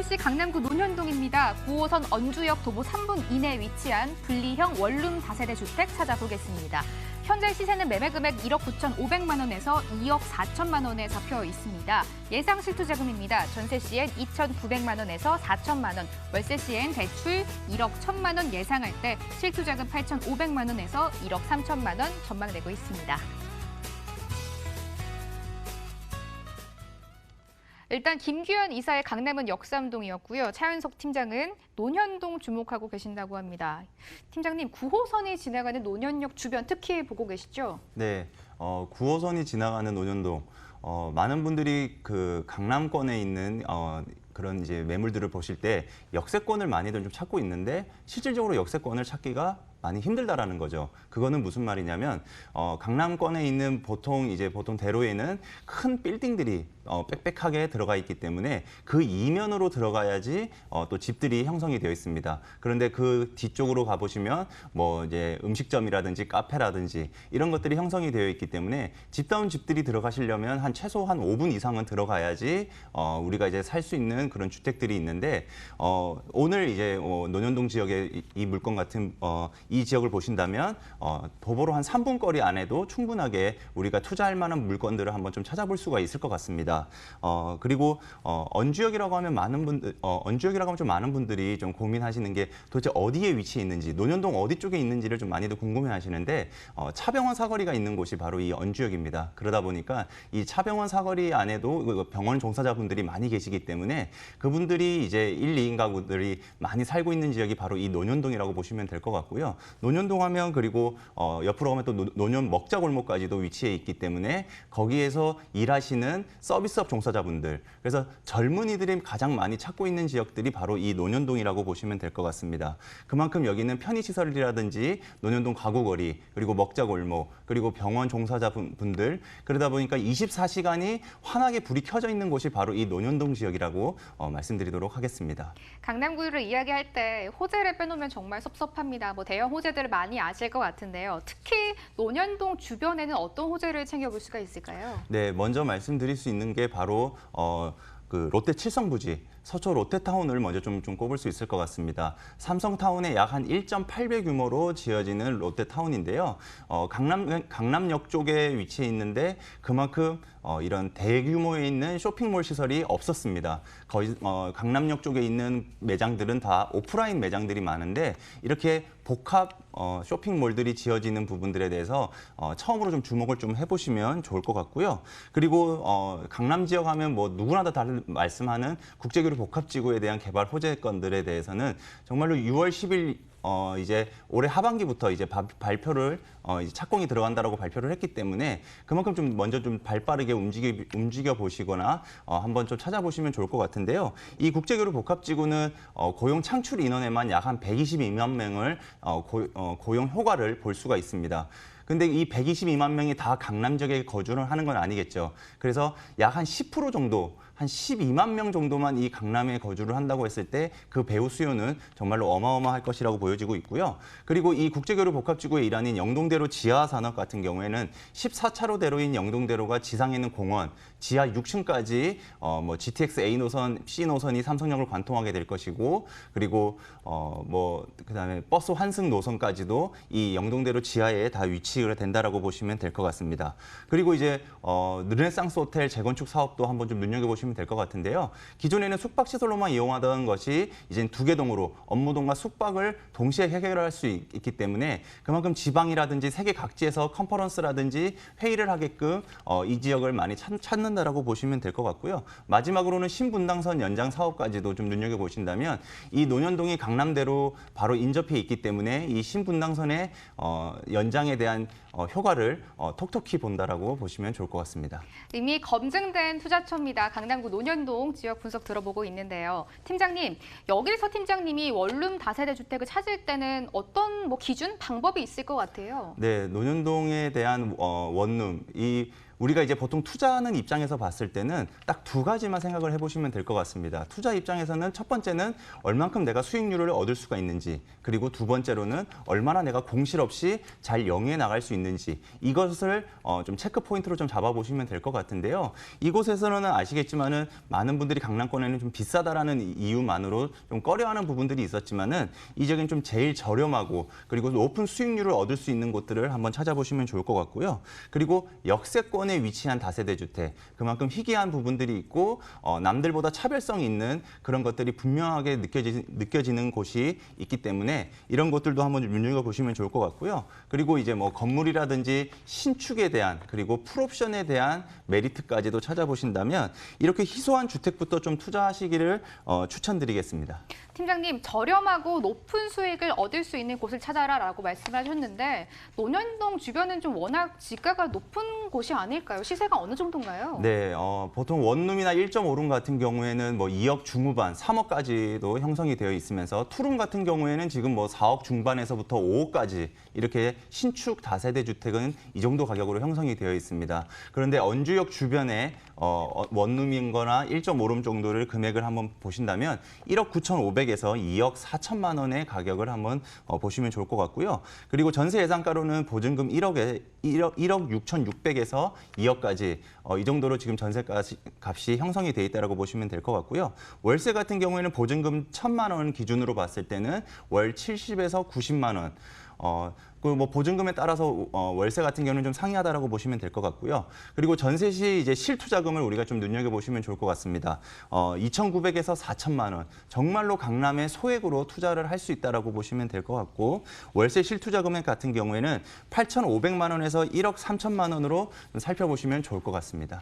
서울시 강남구 논현동입니다. 9호선 언주역 도보 3분 이내에 위치한 분리형 원룸 다세대 주택 찾아보겠습니다. 현재 시세는 매매 금액 1억 9,500만 원에서 2억 4천만 원에 잡혀 있습니다. 예상 실투 자금입니다. 전세 시엔 2,900만 원에서 4천만 원, 월세 시엔 대출 1억 1천만 원 예상할 때 실투 자금 8,500만 원에서 1억 3천만 원 전망되고 있습니다. 일단 김규현 이사의 강남은 역삼동이었고요. 차윤석 팀장은 논현동 주목하고 계신다고 합니다. 팀장님, 9호선이 지나가는 논현역 주변 특히 보고 계시죠? 네, 9호선이 지나가는 논현동. 많은 분들이 그 강남권에 있는 그런 이제 매물들을 보실 때 역세권을 많이들 좀 찾고 있는데 실질적으로 역세권을 찾기가 많이 힘들다라는 거죠. 그거는 무슨 말이냐면 강남권에 있는 보통 대로에는 큰 빌딩들이 빽빽하게 들어가 있기 때문에 그 이면으로 들어가야지 또 집들이 형성이 되어 있습니다. 그런데 그 뒤쪽으로 가보시면 뭐 이제 음식점이라든지 카페라든지 이런 것들이 형성이 되어 있기 때문에 집다운 집들이 들어가시려면 최소 한 5분 이상은 들어가야지 우리가 이제 살 수 있는 그런 주택들이 있는데 오늘 이제 논현동 지역의 이 물건 같은 이 지역을 보신다면 도보로 한 3분 거리 안에도 충분하게 우리가 투자할 만한 물건들을 한번 좀 찾아볼 수가 있을 것 같습니다. 그리고 언주역이라고 하면 좀 많은 분들이 좀 고민하시는 게 도대체 어디에 위치해 있는지, 논현동 어디 쪽에 있는지를 좀 많이들 궁금해하시는데 차병원 사거리가 있는 곳이 바로 이 언주역입니다. 그러다 보니까 이 차병원 사거리 안에도 병원 종사자분들이 많이 계시기 때문에 그분들이 이제 1, 2인 가구들이 많이 살고 있는 지역이 바로 이 논현동이라고 보시면 될 것 같고요. 논현동 하면 그리고 옆으로 가면 또 논현 먹자골목까지도 위치해 있기 때문에 거기에서 일하시는 서비스업 종사자분들, 그래서 젊은이들이 가장 많이 찾고 있는 지역들이 바로 이 논현동이라고 보시면 될 것 같습니다. 그만큼 여기는 편의시설이라든지 논현동 가구거리, 그리고 먹자골목, 그리고 병원 종사자분들, 그러다 보니까 24시간이 환하게 불이 켜져 있는 곳이 바로 이 논현동 지역이라고 말씀드리도록 하겠습니다. 강남구를 이야기할 때 호재를 빼놓으면 정말 섭섭합니다. 뭐 대형 호재들을 많이 아실 것 같은데요. 특히 논현동 주변에는 어떤 호재를 챙겨볼 수가 있을까요? 네, 먼저 말씀드릴 수 있는 게 바로 그 롯데 칠성부지, 서초 롯데타운을 먼저 좀 꼽을 수 있을 것 같습니다. 삼성타운의 약 한 1.8배 규모로 지어지는 롯데타운인데요. 강남역 쪽에 위치해 있는데 그만큼 이런 대규모에 있는 쇼핑몰 시설이 없었습니다. 거의 강남역 쪽에 있는 매장들은 다 오프라인 매장들이 많은데 이렇게 복합 쇼핑몰들이 지어지는 부분들에 대해서 처음으로 좀 주목을 좀 해보시면 좋을 것 같고요. 그리고 강남 지역 하면 뭐 누구나 다 다른 말씀하는 국제교류 복합지구에 대한 개발 호재건들에 대해서는 정말로 6월 10일 이제 올해 하반기부터 이제 발표를 이제 착공이 들어간다라고 발표를 했기 때문에 그만큼 좀 먼저 좀 발빠르게 움직여 보시거나 한번 좀 찾아보시면 좋을 것 같은데요. 이 국제교류 복합지구는 고용 창출 인원에만 약 한 122만 명을 고용 효과를 볼 수가 있습니다. 근데 이 122만 명이 다 강남 지역에 거주를 하는 건 아니겠죠. 그래서 약 한 10% 정도, 한 12만 명 정도만 이 강남에 거주를 한다고 했을 때 그 배후 수요는 정말로 어마어마할 것이라고 보여지고 있고요. 그리고 이 국제교류 복합지구의 일환인 영동대로 지하산업 같은 경우에는 14차로 대로인 영동대로가 지상에 있는 공원, 지하 6층까지 뭐 GTX A 노선, C 노선이 삼성역을 관통하게 될 것이고, 그리고 그다음에 버스 환승 노선까지도 이 영동대로 지하에 다 위치가 된다라고 보시면 될 것 같습니다. 그리고 이제 르네상스 호텔 재건축 사업도 한번 좀 눈여겨보시면 될 것 같은데요. 기존에는 숙박시설로만 이용하던 것이 이제 두 개 동으로 업무동과 숙박을 동시에 해결할 수 있기 때문에 그만큼 지방이라든지 세계 각지에서 컨퍼런스라든지 회의를 하게끔 이 지역을 많이 찾는다라고 보시면 될 것 같고요. 마지막으로는 신분당선 연장 사업까지도 좀 눈여겨보신다면 이 논현동이 강남대로 바로 인접해 있기 때문에 이 신분당선의 연장에 대한 효과를 톡톡히 본다라고 보시면 좋을 것 같습니다. 이미 검증된 투자처입니다. 강남구 논현동 지역 분석 들어보고 있는데요. 팀장님, 여기서 팀장님이 원룸 다세대 주택을 찾을 때는 어떤 기준, 방법이 있을 것 같아요? 네, 논현동에 대한 원룸, 이 우리가 이제 보통 투자하는 입장에서 봤을 때는 딱 두 가지만 생각을 해보시면 될 것 같습니다. 투자 입장에서는 첫 번째는 얼만큼 내가 수익률을 얻을 수가 있는지, 그리고 두 번째로는 얼마나 내가 공실 없이 잘 영위해 나갈 수 있는지, 이것을 좀 체크 포인트로 좀 잡아보시면 될 것 같은데요. 이곳에서는 아시겠지만은 많은 분들이 강남권에는 좀 비싸다라는 이유만으로 좀 꺼려하는 부분들이 있었지만은 이제는 좀 제일 저렴하고 그리고 높은 수익률을 얻을 수 있는 곳들을 한번 찾아보시면 좋을 것 같고요. 그리고 역세권에 위치한 다세대 주택, 그만큼 희귀한 부분들이 있고 남들보다 차별성이 있는 그런 것들이 분명하게 느껴지는 곳이 있기 때문에 이런 것들도 한번 눈여겨보시면 좋을 것 같고요. 그리고 이제 뭐 건물이라든지 신축에 대한 그리고 풀옵션에 대한 메리트까지도 찾아보신다면 이렇게 희소한 주택부터 좀 투자하시기를 추천드리겠습니다. 팀장님, 저렴하고 높은 수익을 얻을 수 있는 곳을 찾아라라고 말씀하셨는데 논현동 주변은 좀 워낙 지가가 높은 곳이 아닐까요? 시세가 어느 정도인가요? 네, 보통 원룸이나 1.5룸 같은 경우에는 뭐 2억 중후반, 3억까지도 형성이 되어 있으면서 투룸 같은 경우에는 지금 뭐 4억 중반에서부터 5억까지 이렇게 신축 다세대 주택은 이 정도 가격으로 형성이 되어 있습니다. 그런데 언주역 주변에 원룸인 거나 1.5룸 정도를 금액을 한번 보신다면 1억 9,500에서 2억 4천만 원의 가격을 한번 보시면 좋을 것 같고요. 그리고 전세 예상가로는 보증금 1억 6,600에서 2억까지 이 정도로 지금 전세 값이 형성이 돼 있다고 보시면 될 것 같고요. 월세 같은 경우에는 보증금 1,000만 원 기준으로 봤을 때는 월 70에서 90만 원. 그 뭐 보증금에 따라서 월세 같은 경우는 좀 상이하다라고 보시면 될 것 같고요. 그리고 전세 시 이제 실투자금을 우리가 좀 눈여겨 보시면 좋을 것 같습니다. 2,900에서 4천만 원. 정말로 강남의 소액으로 투자를 할 수 있다라고 보시면 될 것 같고, 월세 실투자금액 같은 경우에는 8,500만 원에서 1억 3천만 원으로 좀 살펴보시면 좋을 것 같습니다.